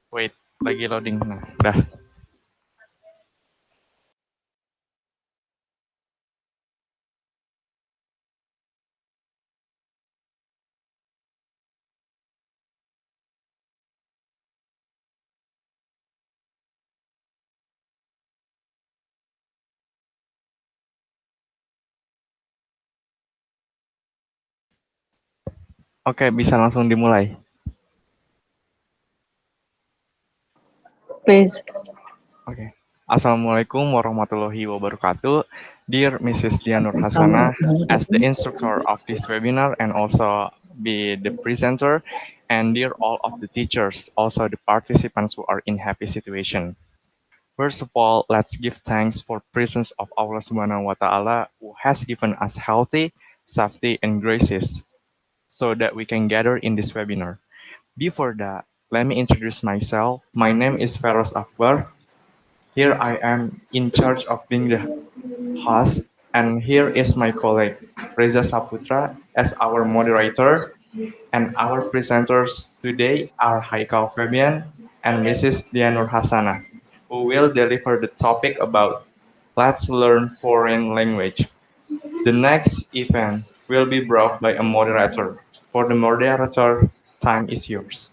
Wait, lagi loading. Nah, udah. Oke, bisa langsung dimulai. Please. Oke. Assalamualaikum warahmatullahi wabarakatuh. Dear Mrs. Dianur Hasana, as the instructor of this webinar and also be the presenter, and dear all of the teachers, also the participants who are in happy situation. First of all, let's give thanks for presence of Allah Subhanahu wa Ta'ala who has given us healthy, safety, and graces so that we can gather in this webinar. Before that, let me introduce myself. My name is Feroz Akbar. Here I am in charge of being the host, and here is my colleague Reza Saputra as our moderator, and our presenters today are Haikal Fabian and Mrs. Dianur Hasana, who will deliver the topic about Let's Learn Foreign Language. The next event will be brought by a moderator. For the moderator, time is yours.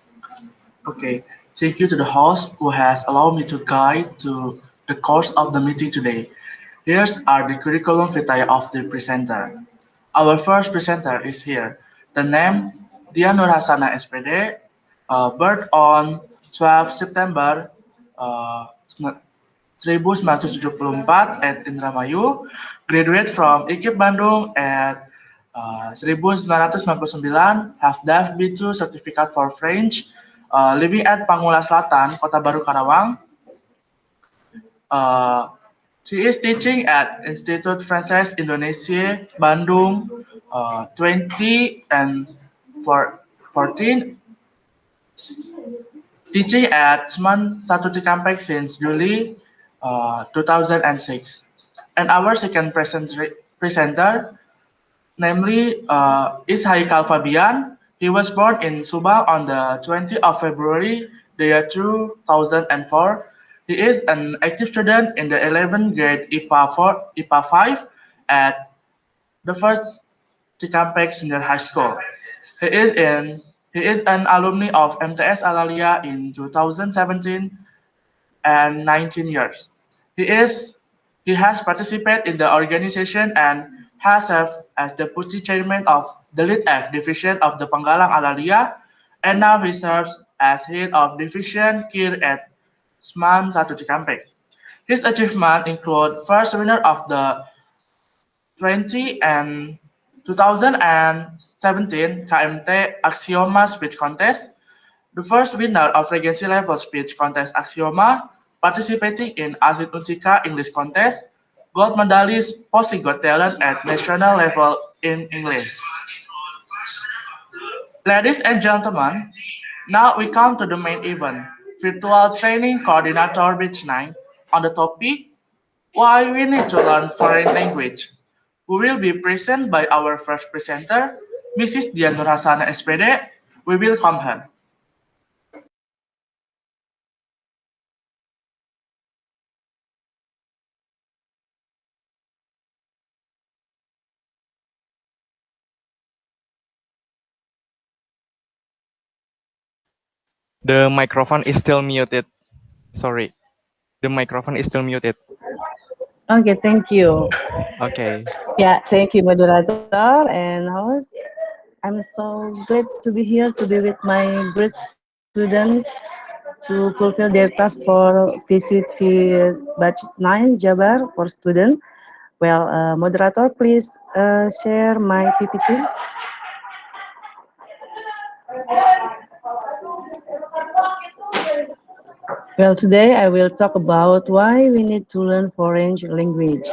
Okay, thank you to the host who has allowed me to guide to the course of the meeting today. Here's are the curriculum vitae of the presenter. Our first presenter is here. The name Dia Nur Hasana SPD, birth on 12 September uh, 1974 at Indramayu, graduate from IKIP Bandung at 1999, have DAF B2 Certificate for French, living at Pangula Selatan, Kota Baru Karawang. Uh, she is teaching at Institut Français Indonesia, Bandung, 20 and for 14, teaching at SMAN 1 Cikampek since July 2006. And our second presenter, namely, is Haikal Fabian. He was born in Subang on the 20th of February, the year 2004. He is an active student in the 11th grade IPA 5 at the first Cikampek Senior High School. He is in he is an alumni of MTS Alalia in 2017 and 19 years. He is he has participated in the organization and has served as deputy chairman of the Lead F division of the Panggalang Alalia, and now he serves as head of division Kir at SMAN 1 Cikampek. His achievements include first winner of the 20 and 2017 KMT Axioma Speech Contest, the first winner of Regency Level Speech Contest Axioma, participating in Azit Uncika English Contest, gold medalist Polyglot Talent at national level in English. Ladies and gentlemen, now we come to the main event, Virtual Training Coordinator Batch 9, on the topic, Why we need to learn foreign language. We will be present by our first presenter, Mrs. Dian Nurhasana SPD. We welcome her. The microphone is still muted. Sorry, the microphone is still muted. Okay, thank you. Okay. Yeah, thank you, moderator and host. I'm so glad to be here to be with my great student to fulfill their task for VCT batch 9 Jabar for student. Well, moderator, please share my PPT. Well, today I will talk about why we need to learn foreign language.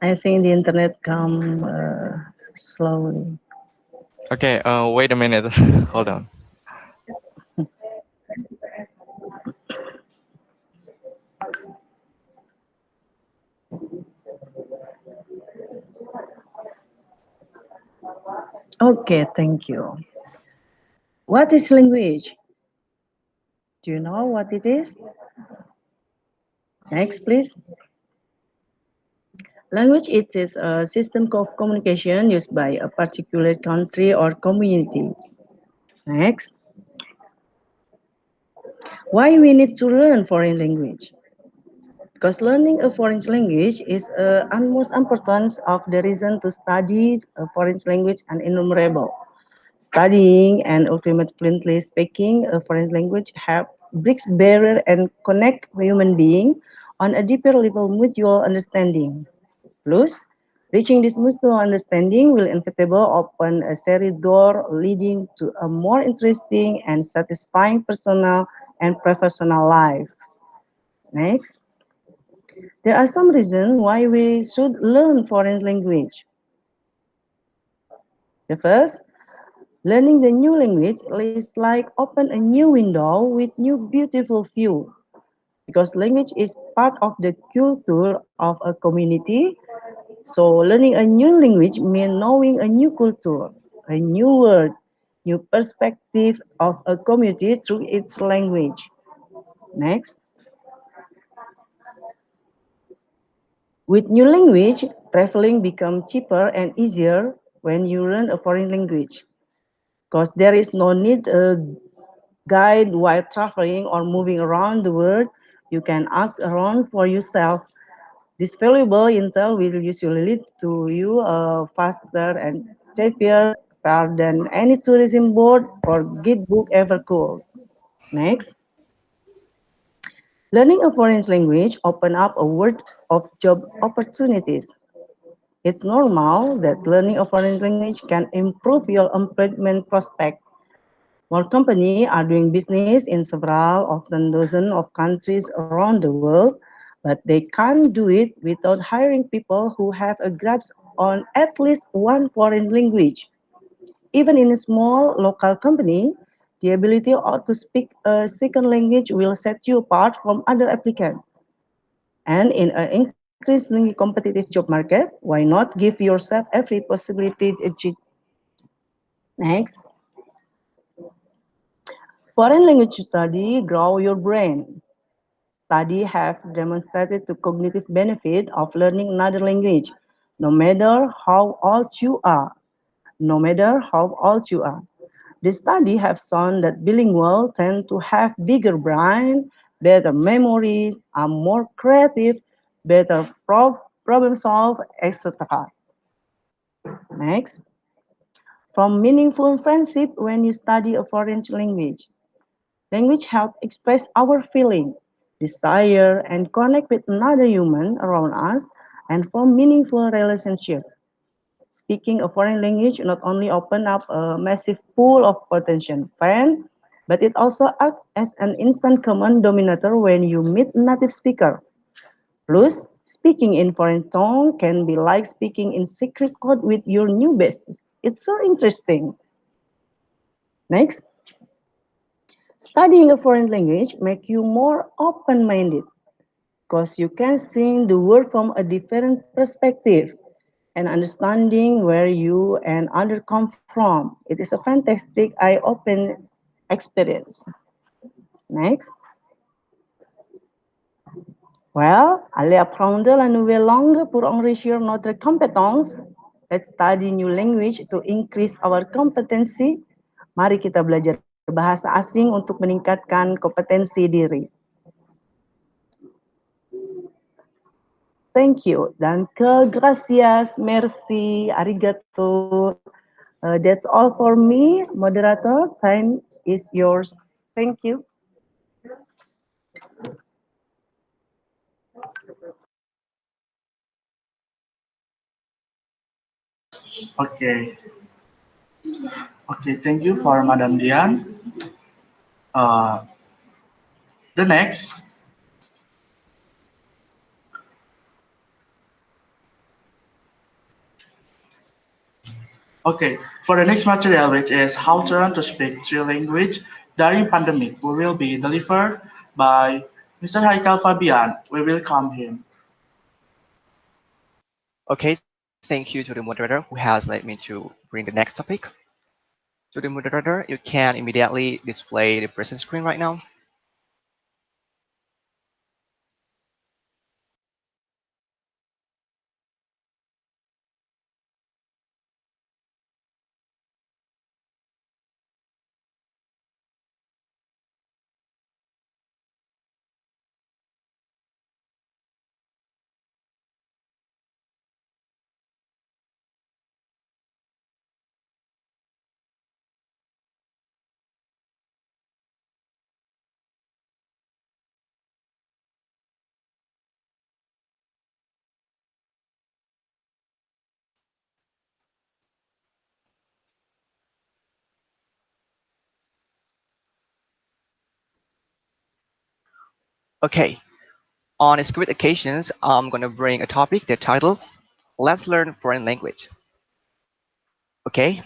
I think the internet come slowly. Okay, wait a minute. Hold on. Okay, thank you. What is language? Do you know what it is? Next, please. Language it is a system of communication used by a particular country or community. Next, why we need to learn foreign language? Because learning a foreign language is almost importance of the reason to study a foreign language and innumerable. Studying and ultimately speaking a foreign language help breaks barrier and connect human being on a deeper level mutual understanding. Plus, reaching this mutual understanding will inevitably open a series door leading to a more interesting and satisfying personal and professional life. Next, there are some reasons why we should learn foreign language. The first, learning the new language is like open a new window with new beautiful view because language is part of the culture of a community. So learning a new language means knowing a new culture, a new word, new perspective of a community through its language. Next, with new language, traveling becomes cheaper and easier when you learn a foreign language because there is no need a guide while traveling or moving around the world. You can ask around for yourself. This valuable intel will usually lead to you a faster and cheaper fare than any tourism board or guidebook ever could. Next, learning a foreign language open up a world of job opportunities. It's normal that learning a foreign language can improve your employment prospect. More companies are doing business in several, often dozens of countries around the world, but they can't do it without hiring people who have a grasp on at least one foreign language. Even in a small local company, the ability to speak a second language will set you apart from other applicants. And in an increasingly competitive job market, why not give yourself every possibility to achieve? Next, foreign language study grow your brain. Studies have demonstrated the cognitive benefit of learning another language, no matter how old you are. No matter how old you are. The study have shown that bilingual tend to have bigger brain, better memories, are more creative, better problem solve, etc. Next, from meaningful friendship when you study a foreign language. Language helps express our feeling, desire, and connect with another human around us and form meaningful relationship. Speaking a foreign language not only open up a massive pool of potential fans, but it also acts as an instant common denominator when you meet native speaker. Plus, speaking in foreign tongue can be like speaking in secret code with your new besties. It's so interesting. Next, studying a foreign language make you more open-minded because you can see the world from a different perspective and understanding where you and other come from. It is a fantastic eye-open experience. Next. Well, allez apprendre la nouvelle langue pour enrichir notre compétence. Let's study new language to increase our competency. Mari kita belajar bahasa asing untuk meningkatkan kompetensi diri. Thank you. Danke, gracias, merci, arigato. That's all for me, moderator. Time is yours. Thank you. Okay, okay. Thank you for Madam Dian. Uh, the next, Okay, for the next material, which is how to learn to speak three language during pandemic, we will be delivered by Mr. Haikal Fabian. We welcome him. Okay, thank you to the moderator who has let me to bring the next topic. To the moderator, you can immediately display the present screen right now. Okay, on script occasions, I'm gonna bring a topic that titled "Let's Learn Foreign Language." Okay,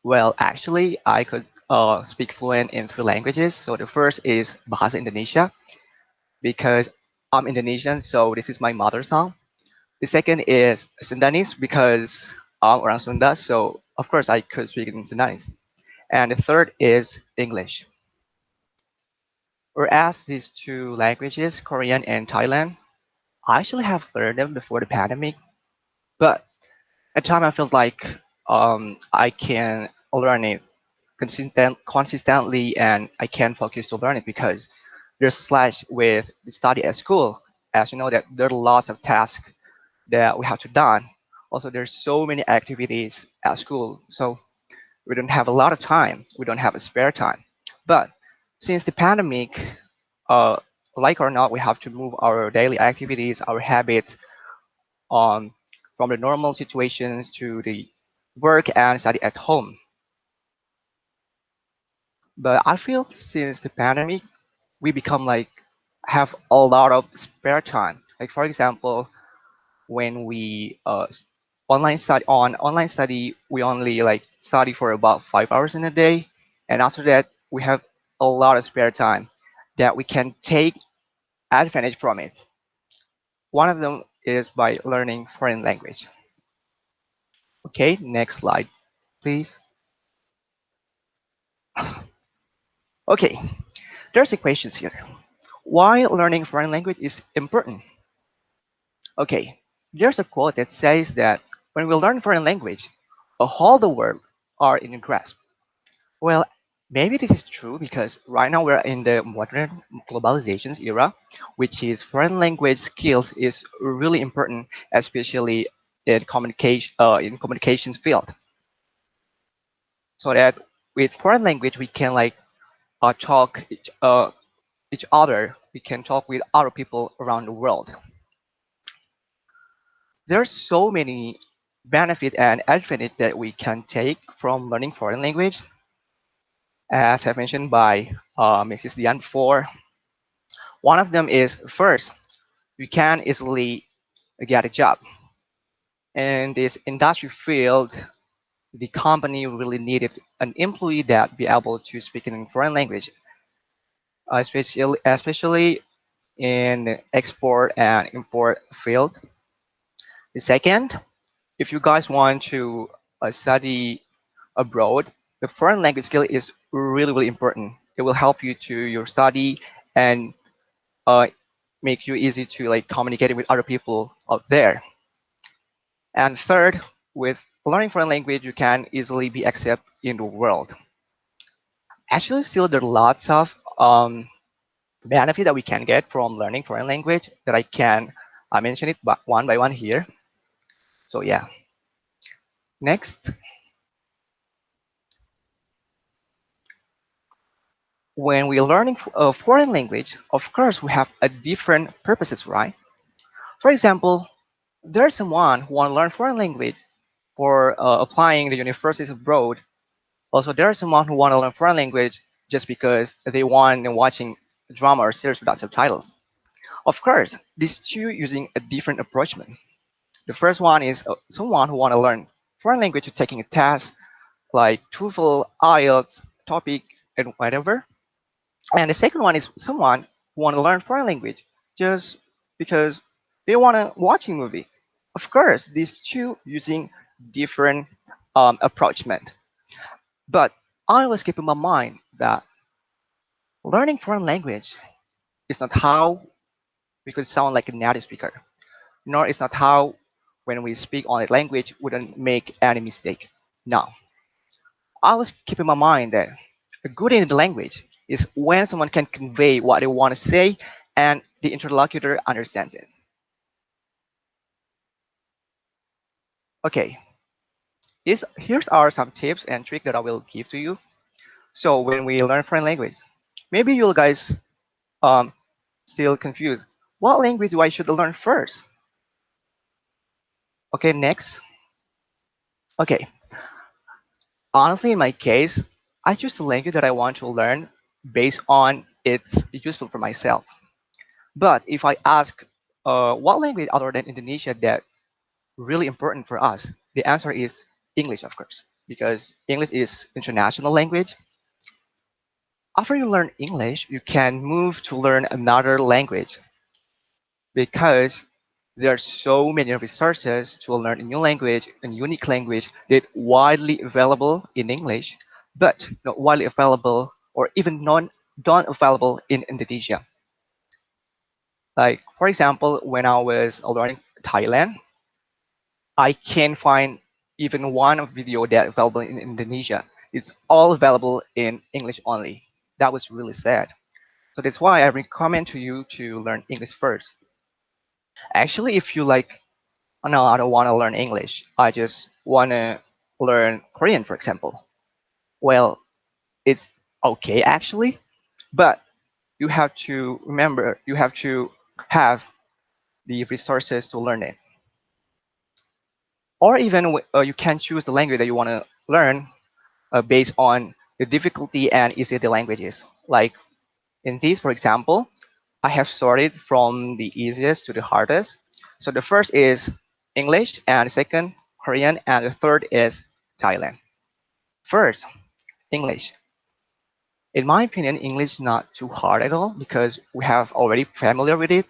well, actually, I could speak fluent in three languages. So the first is Bahasa Indonesia because I'm Indonesian, so this is my mother tongue. The second is Sundanese because I'm orang Sunda, so of course I could speak in Sundanese. And the third is English. Whereas these two languages, Korean and Thailand, I actually have learned them before the pandemic, but at time I felt like I can learn it consistently and I can focus to learn it because there's a slash with the study at school. As you know that there are lots of tasks that we have to done. Also, there's so many activities at school, so we don't have a lot of time. We don't have a spare time. But since the pandemic, uh, like or not, we have to move our daily activities, our habits, um, from the normal situations to the work and study at home. But I feel since the pandemic, we become like have a lot of spare time. Like for example, when we online study, we only like study for about 5 hours in a day, and after that, we have a lot of spare time that we can take advantage from it. One of them is by learning foreign language. Okay, next slide, please. Okay, there's a questions here. Why learning foreign language is important? Okay, there's a quote that says that when we learn foreign language, a whole the world are in grasp. Well, maybe this is true because right now we're in the modern globalizations era, which is foreign language skills is really important, especially in communications field. So that with foreign language we can like talk each other. We can talk with other people around the world. There's so many benefit and advantage that we can take from learning foreign language. As I mentioned by Mrs. Dian before, one of them is first, you can easily get a job. In this industry field, the company really needed an employee that be able to speak in foreign language, especially in export and import field. The second, if you guys want to study abroad, the foreign language skill is really, really important. It will help you to your study and uh, make you easy to like communicate with other people out there. And third, with learning foreign language, you can easily be accepted in the world. Actually, still there are lots of benefit that we can get from learning foreign language that I can mention it one by one here. So yeah, next, when we're learning a foreign language, of course we have a different purposes, right? For example, there's someone who want to learn foreign language for applying the universities abroad. Also, there's someone who want to learn foreign language just because they want watching drama or series without subtitles. Of course, these two using a different approach. The first one is someone who want to learn foreign language to taking a test like TOEFL, IELTS, topic, and whatever. And the second one is someone who want to learn foreign language just because they want to watch a movie. Of course, these two using different approachment. But I always keep in my mind that learning foreign language is not how we could sound like a native speaker, nor is not how when we speak on a language wouldn't make any mistake. No, I always keep in my mind that a good in the language is when someone can convey what they want to say and the interlocutor understands it. Okay, here's are some tips and tricks that I will give to you. So when we learn foreign language, maybe you guys um still confused. What language do I should learn first? Okay, next. Okay, honestly, in my case, I choose the language that I want to learn based on it's useful for myself. But if I ask what language other than Indonesia that really important for us, the answer is English, of course, because English is international language. After you learn English, you can move to learn another language because there are so many resources to learn a new language, a unique language that widely available in English, but not widely available or even non available in Indonesia. Like for example, when I was learning Thailand, I can't find even one video that available in Indonesia. It's all available in English only. That was really sad. So that's why I recommend to you to learn English first. Actually, if you like, oh, no, I don't want to learn English. I just want to learn Korean, for example. Well, it's okay actually, but you have to remember, you have to have the resources to learn it. Or even you can choose the language that you want to learn based on the difficulty and easy the languages. Like in this, for example, I have sorted from the easiest to the hardest. So the first is English, and the second Korean, and the third is Thailand. First, English. In my opinion, English is not too hard at all because we have already familiar with it.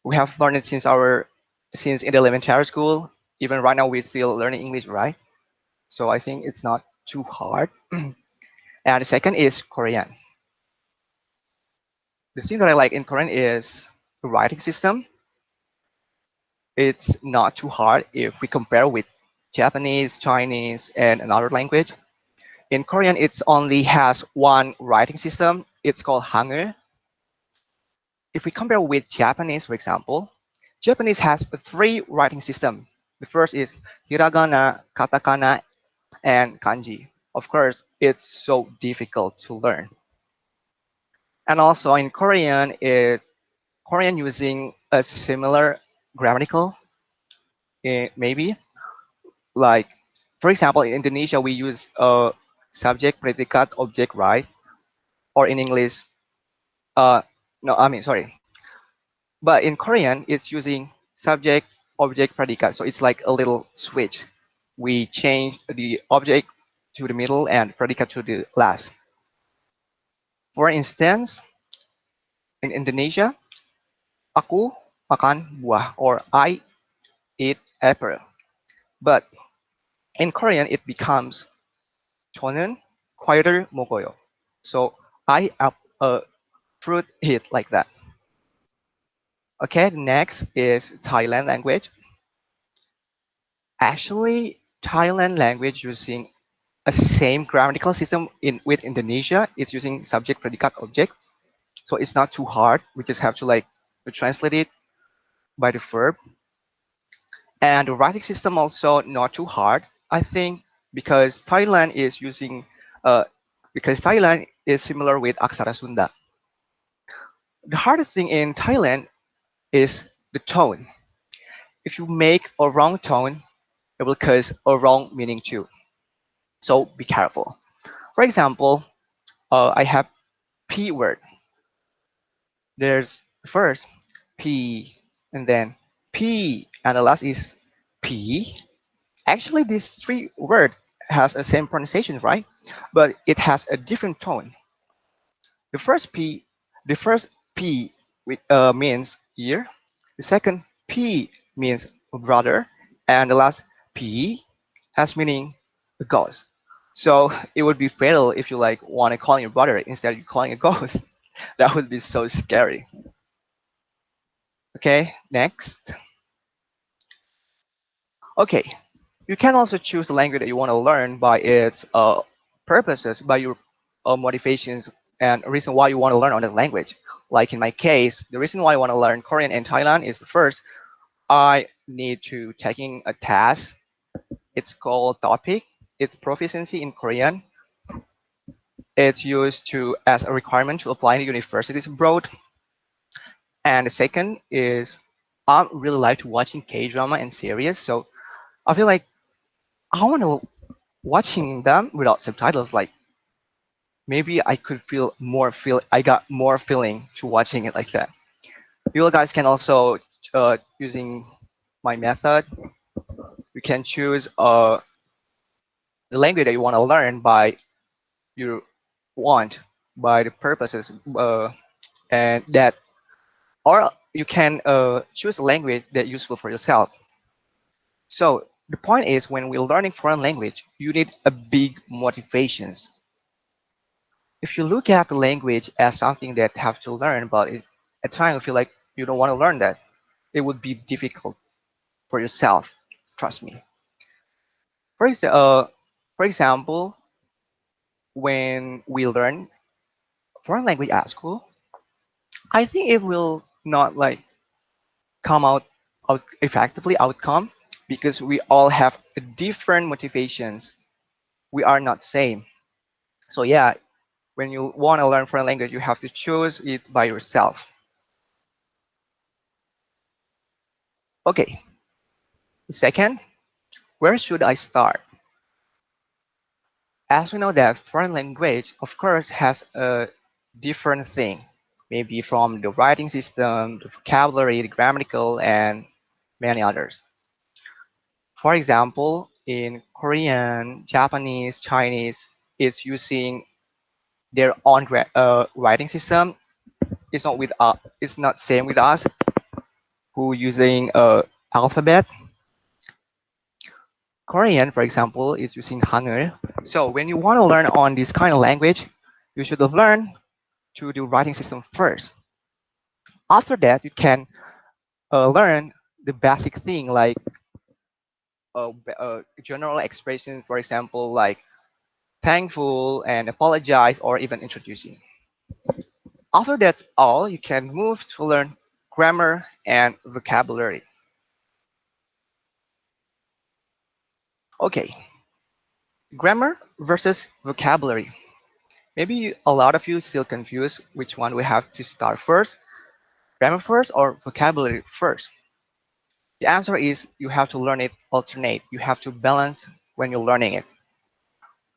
We have learned it since in the elementary school. Even right now, we're still learning English, right? So I think it's not too hard. And the second is Korean. The thing that I like in Korean is the writing system. It's not too hard if we compare with Japanese, Chinese, and another language. In Korean, it only has one writing system. It's called Hangul. If we compare with Japanese, for example, Japanese has three writing system. The first is hiragana, katakana, and kanji. Of course, it's so difficult to learn. And also in Korean, Korean using a similar grammatical, maybe like, for example, in Indonesia we use subject, predicate, object, right? Or in English, uh, no, I mean sorry, but in Korean it's using subject, object, predicate. So it's like a little switch. We change the object to the middle and predicate to the last. For instance, in Indonesia, aku makan buah or I eat apple. But in Korean it becomes 저는 과일을 먹어요. So I up fruit eat like that. Okay, next is Thailand language. Actually, Thailand language using a same grammatical system in with Indonesia. It's using subject, predicate, object. So it's not too hard. We just have to like translate it by the verb. And the writing system also not too hard. I think because Thailand is using uh, because Thailand is similar with Aksara Sunda. The hardest thing in Thailand is the tone. If you make a wrong tone, it will cause a wrong meaning too. So be careful. For example, I have P word. There's first P and then P and the last is P. Actually, these three words has the same pronunciation, right? But it has a different tone. The first P, the first P means ear. The second P means brother, and the last P has meaning ghost. So it would be fatal if you like want to call your brother instead of calling a ghost. That would be so scary. Okay, next. Okay, you can also choose the language that you want to learn by its purposes, by your motivations and reason why you want to learn on that language. Like in my case, the reason why I want to learn Korean in Thailand is the first, I need to taking a test. It's called topic. It's proficiency in Korean. It's used to as a requirement to apply to universities abroad. And the second is I really like to watching K drama and series. So I feel like I want to watching them without subtitles. Like maybe I could feel I got more feeling to watching it like that. You guys can also using my method. You can choose the language that you want to learn by you want by the purposes and that or you can choose a language that useful for yourself. So the point is when we're learning foreign language, you need a big motivations. If you look at the language as something that have to learn, but at times you feel like you don't want to learn that, it would be difficult for yourself. Trust me. For, exa- uh, for example, when we learn foreign language at school, I think it will not like come out effectively outcome because we all have different motivations. We are not same. So yeah, when you want to learn foreign language, you have to choose it by yourself. Okay. Second, where should I start? As we know that foreign language, of course, has a different thing, maybe from the writing system, the vocabulary, the grammatical, and many others. For example, in Korean, Japanese, Chinese, it's using their own writing system. It's not same with us who using alphabet. Korean, for example, is using Hangul. So when you want to learn on this kind of language, you should learn to do writing system first. After that, you can learn the basic thing like general expression, for example, like thankful and apologize or even introducing. After that's all, you can move to learn grammar and vocabulary. Okay, grammar versus vocabulary. Maybe a lot of you still confused which one we have to start first, grammar first or vocabulary first. The answer is you have to learn it alternate. You have to balance when you're learning it.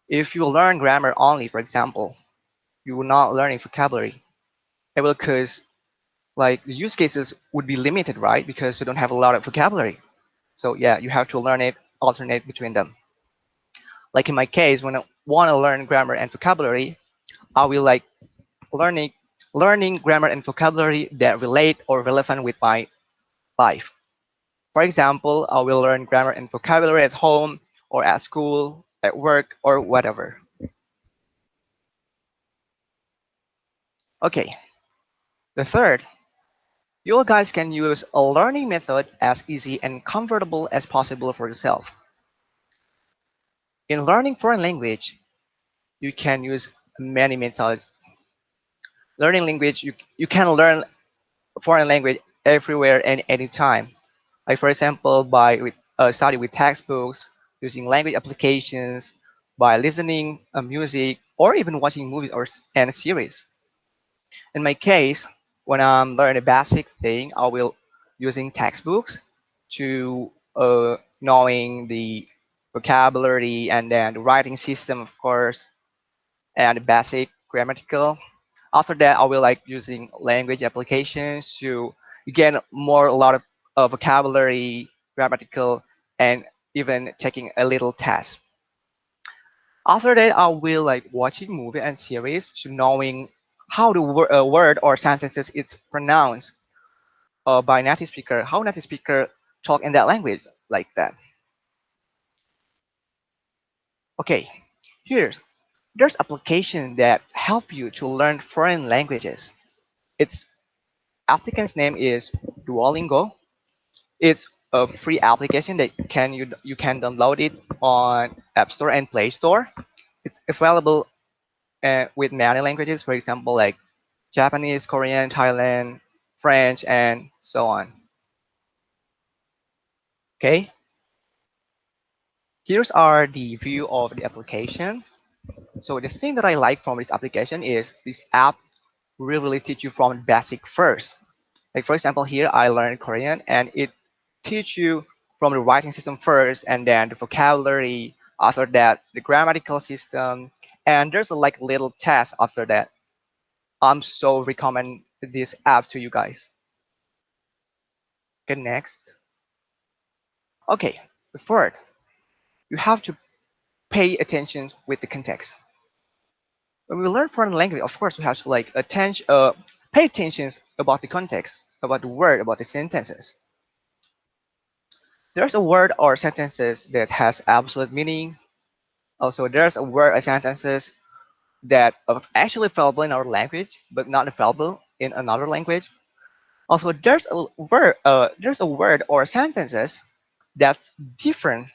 If you learn grammar only, for example, you will not learning vocabulary. It will cause like the use cases would be limited, right? Because you don't have a lot of vocabulary. So yeah, you have to learn it, alternate between them. Like in my case, when I want to learn grammar and vocabulary, I will like learning learning grammar and vocabulary that relate or relevant with my life. For example, I will learn grammar and vocabulary at home or at school, at work, or whatever. Okay, the third, you guys can use a learning method as easy and comfortable as possible for yourself. In learning foreign language, you can use many methods. Learning language, you can learn foreign language everywhere and anytime. Like for example, by study with textbooks, using language applications, by listening music, or even watching movies and series. In my case, when I'm learning a basic thing, I will using textbooks to knowing the vocabulary and then the writing system, of course, and the basic grammatical. After that, I will like using language applications to get more a lot of vocabulary, grammatical, and even taking a little test. After that, I will like watching movie and series to knowing how the word or sentences is pronounced by native speaker, how native speaker talk in that language like that. Okay, here's there's application that help you to learn foreign languages. Its applicant's name is Duolingo. It's a free application that you can download it on App Store and Play Store. It's available with many languages, for example, like Japanese, Korean, Thailand, French, and so on. Okay, here's are the view of the application. So the thing that I like from this application is this app really teach you from basic first. Like for example, here I learned Korean and it teach you from the writing system first and then the vocabulary, after that the grammatical system, and there's a like little test after that. I'm so recommend this app to you guys. Okay, next. Okay, the third, you have to pay attention with the context. When we learn foreign language, of course we have to like pay attention about the context, about the word, about the sentences. There's a word or sentences that has absolute meaning. Also, there's a word or sentences that are actually available in our language, but not available in another language. Also, there's a word or sentences that's different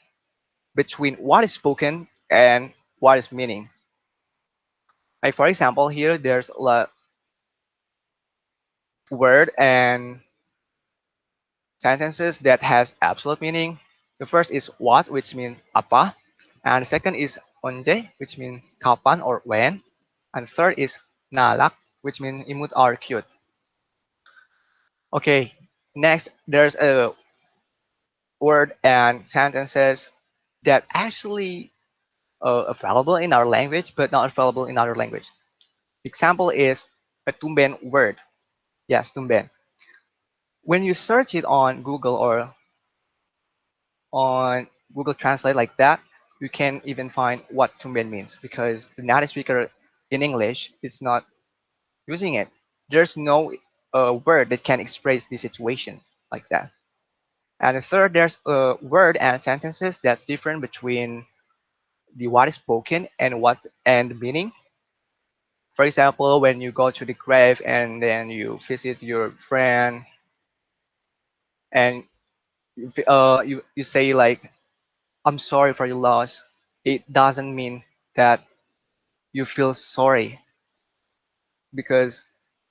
between what is spoken and what is meaning. Like for example, here there's a word and sentences that has absolute meaning. The first is what, which means apa, and the second is onde, which means kapan or when, and third is nalak, which means imut or cute. Okay, next there's a word and sentences that actually available in our language but not available in other language. Example is a tumben word. Yes, tumben. When you search it on Google or on Google Translate like that, you can even find what tumben means because the native speaker in English is not using it. There's no word that can express the situation like that. And the third, there's a word and sentences that's different between the what is spoken and what and the meaning. For example, when you go to the grave and then you visit your friend and you say like I'm sorry for your loss, it doesn't mean that you feel sorry because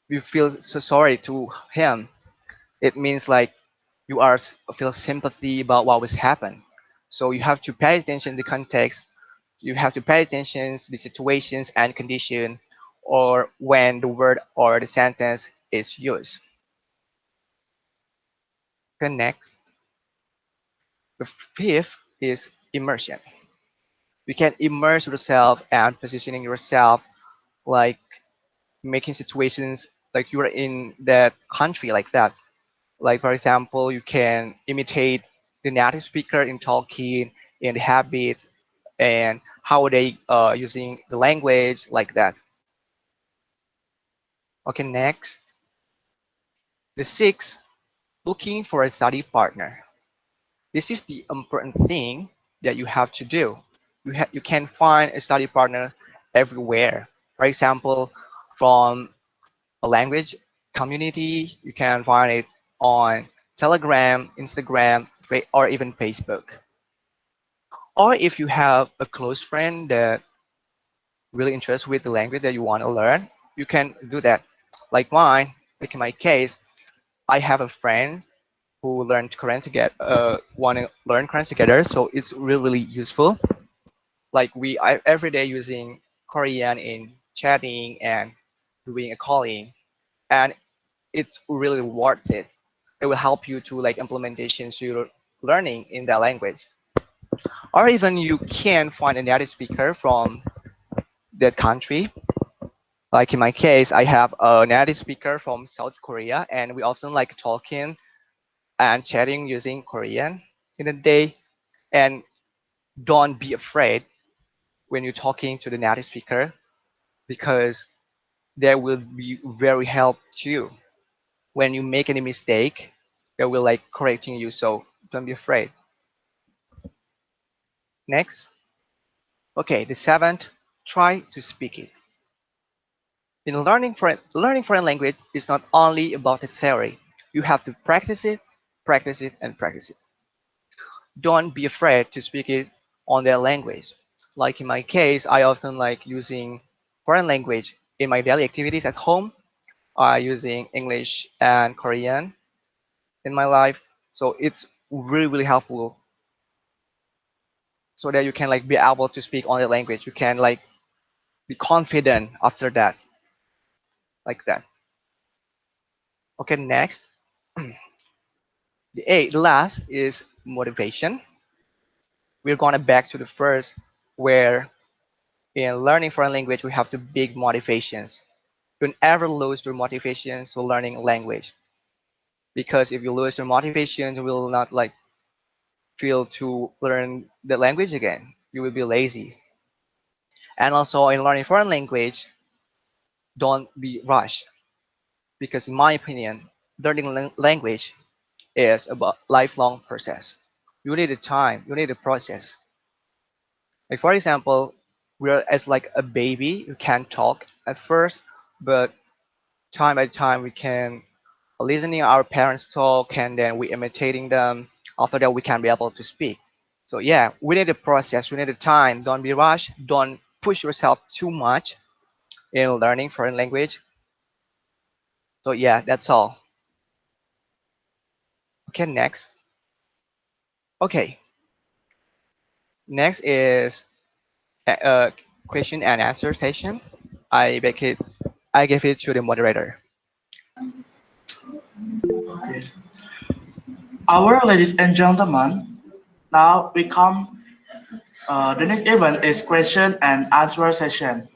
you feel so sorry to him. It means like you are feel sympathy about what was happened. So you have to pay attention to the context. You have to pay attention to the situations and condition, or when the word or the sentence is used. Okay, next, the fifth is immersion. You can immerse yourself and positioning yourself like making situations like you're in that country like that. Like for example, you can imitate the native speaker in talking, in the habits, and how they using the language like that. Okay, next, the sixth, looking for a study partner. This is the important thing that you have to do. You can find a study partner everywhere. For example, from a language community, you can find it on Telegram, Instagram, or even Facebook. Or if you have a close friend that really interested with the language that you want to learn, you can do that. Like mine, like in my case, I have a friend who learned Korean together, want to learn Korean together, so it's really useful. Like every day using Korean in chatting and doing a calling, and it's really worth it. It will help you to like implementations you're learning in that language. Or even you can find a native speaker from that country. Like in my case, I have a native speaker from South Korea, and we often like talking and chatting using Korean in a day. And don't be afraid. when you're talking to the native speaker because they will be very help to you. When you make any mistake, they will like correcting you. So don't be afraid. Next. Okay, the seventh, try to speak it. In learning foreign language is not only about the theory. You have to practice it, and practice it. Don't be afraid to speak it on their language. Like in my case, I often like using foreign language in my daily activities at home. I using English and Korean in my life. So it's really, really helpful so that you can like be able to speak on the language. You can like be confident after that, like that. Okay, next. The last is motivation. We're gonna back to the first, where in learning foreign language we have to big motivations. Don't ever lose your motivation to learning language, because if you lose your motivation, you will not like feel to learn the language again. You will be lazy. And also in learning foreign language, don't be rushed, because in my opinion, learning language is about lifelong process. You need a time, you need a process. Like for example, we're as like a baby who can't talk at first, but time by time we can listening our parents talk and then we imitating them. After that we can be able to speak. So yeah, we need a process, we need a time. Don't be rushed, don't push yourself too much in learning foreign language. So yeah, that's all. Okay, next. Okay, next is a question and answer session. I make it I give it to the moderator. Okay. Our ladies and gentlemen, now we come. The next event is question and answer session.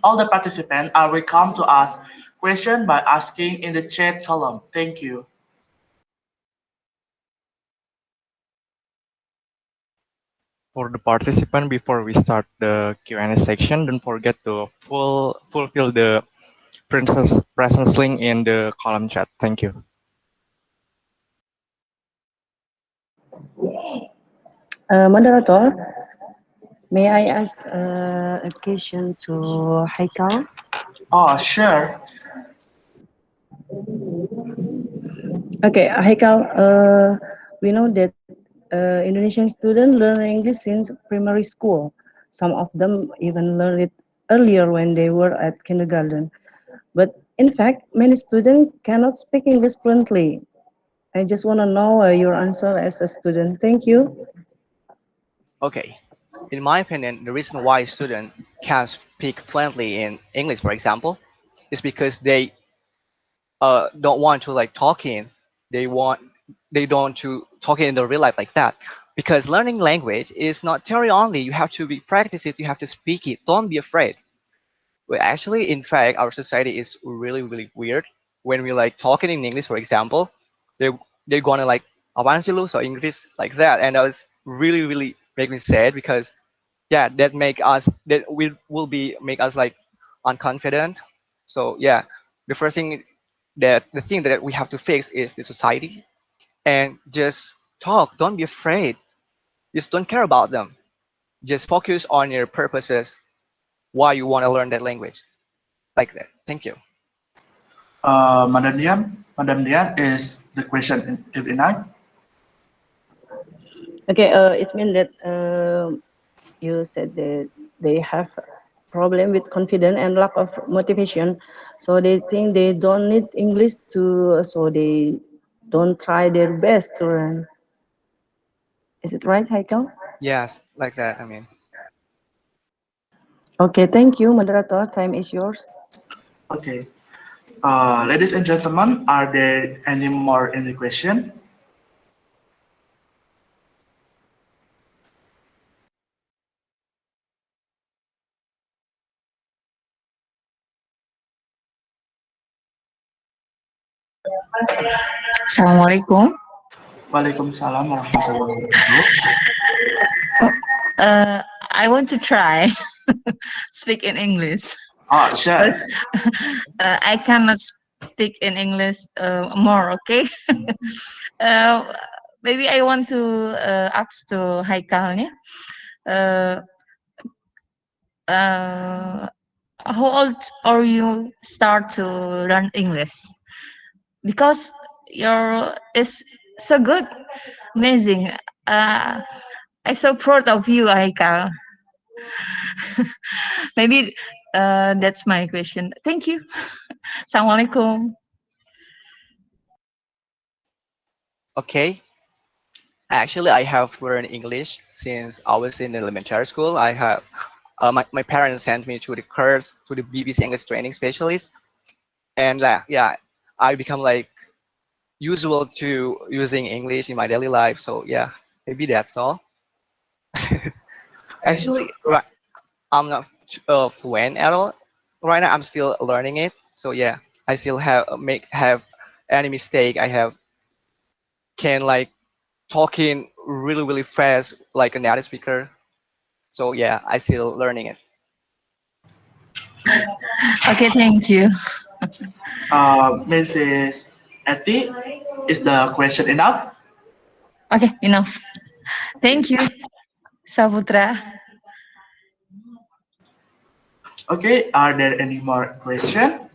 All the participants are welcome to ask question by asking in the chat column. Thank you. For the participant, before we start the Q&A section, don't forget to fulfill the presence link in the column chat. Thank you. Moderator, may I ask a question to Haikal? Oh, sure. Okay, Haikal, we know that Indonesian students learn English since primary school. Some of them even learn it earlier when they were at kindergarten. But in fact, many students cannot speak English fluently. I just want to know your answer as a student. Thank you. Okay. In my opinion, the reason why students can speak fluently in English, for example, is because they don't want to like talking. They want they don't to talking in the real life like that. Because learning language is not theory only. You have to be practice it. You have to speak it. Don't be afraid. Well, actually, in fact, our society is really, really weird. When we like talking in English, for example, they they're gonna like apaan sih lu so English like that, and that was really, really make me sad because yeah, that will be make us like unconfident. So yeah, the first thing the thing that we have to fix is the society, and just talk. Don't be afraid. Just don't care about them. Just focus on your purposes. Why you want to learn that language like that. Thank you. Madam Dian, is the question if enough? Okay, it means that you said that they have problem with confidence and lack of motivation, so they think they don't need English to, so they don't try their best to learn. Is it right, Haikal? Yes, like that. I mean, Okay, thank you, moderator. Time is yours. Okay. Ladies and gentlemen, are there any more any question? Assalamualaikum. Waalaikumsalam warahmatullahi wabarakatuh. Uh, I want to try speak in English Oh, sure. because I cannot speak in English more. Okay. uh, Maybe I want to ask to Haikalnya. Uh, uh, how old are you start to learn English? Because your is so good, amazing. Uh, I'm so proud of you, Haikal. Maybe that's my question. Thank you. Assalamualaikum. Okay. Actually, I have learned English since I was in elementary school. I have my parents sent me to the course to the BBC English training specialist, and yeah, I become like usual to using English in my daily life. So yeah, maybe that's all. Actually, right, I'm not fluent at all. Right now, I'm still learning it. So yeah, I still have any mistake. I have can like talking really fast like a native speaker. So yeah, I still learning it. Okay, thank you. Mrs. Etty, is the question enough? Okay, enough. Thank you, Saputra. Okay, are there any more questions?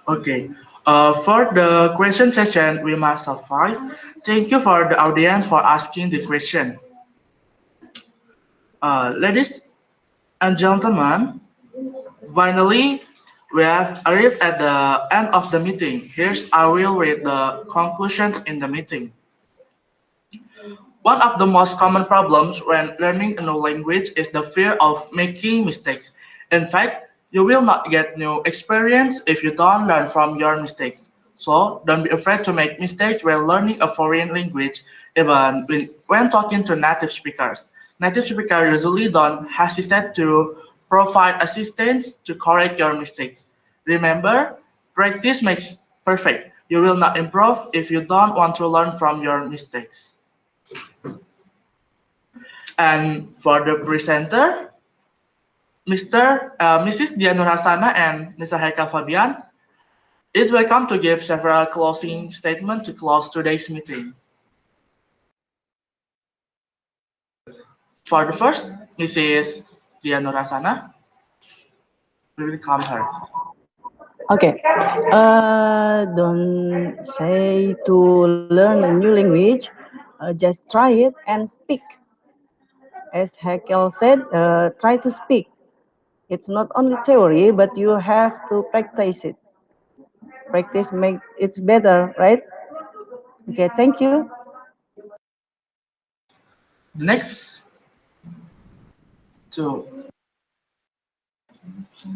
Okay. For the question session, we must suffice. Thank you for the audience for asking the question. Ladies and gentlemen, finally, we have arrived at the end of the meeting. Here's I will read the conclusion in the meeting. One of the most common problems when learning a new language is the fear of making mistakes. In fact, you will not get new experience if you don't learn from your mistakes. So, don't be afraid to make mistakes when learning a foreign language, even when talking to native speakers. Native speakers usually don't hesitate to provide assistance to correct your mistakes. Remember, practice makes perfect. You will not improve if you don't want to learn from your mistakes. And for the presenter, Mrs. Dian Nurhasana and Mr. Haikal Fabian is welcome to give several closing statements to close today's meeting. For the first, Mrs. Dian Nurhasana, we will welcome her. Okay. Don't say to learn a new language. Just try it and speak. As Hakel said, try to speak. It's not only theory, but you have to practice it. Practice make it better, right? Okay, thank you. The next to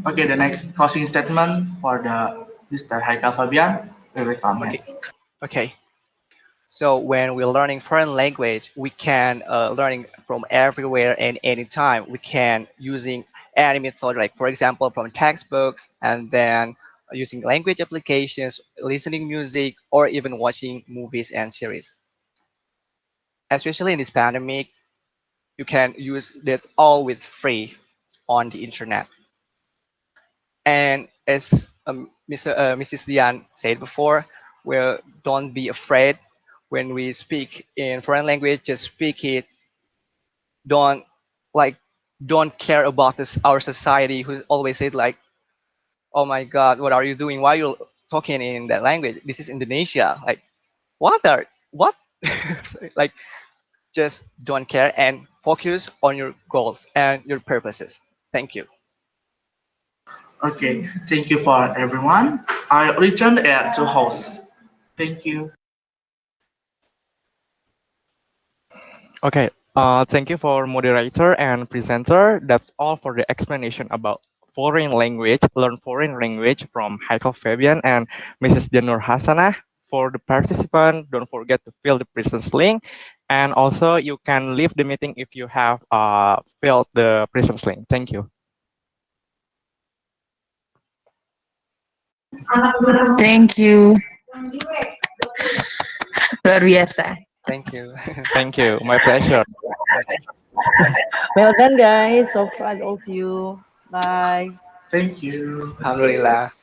okay, the next closing statement for the Mr. Haikal Fabian, we will welcome him. Okay, okay. So when we're learning foreign language, we can learning from everywhere and anytime. We can using any method, like for example, from textbooks, and then using language applications, listening music, or even watching movies and series. Especially in this pandemic, you can use that all with free on the internet. And as Mrs. Dian said before, well, don't be afraid when we speak in foreign language. Just speak it. Don't like don't care about this our society who always said like, oh my God, what are you doing? Why are you talking in that language? This is Indonesia. Like what? So, like just don't care and focus on your goals and your purposes. Thank you. Okay, thank you for everyone. I return to host. Thank you. Okay, thank you for moderator and presenter. That's all for the explanation about learn foreign language from Haikal Fabian and Mrs. Janur Hasanah. For the participant, don't forget to fill the presence link, and also you can leave the meeting if you have filled the presence link. Thank you. Thank you. Luar biasa. Thank you. Thank you. My pleasure. Well done, guys. So proud of you. Bye. Thank you. Alhamdulillah.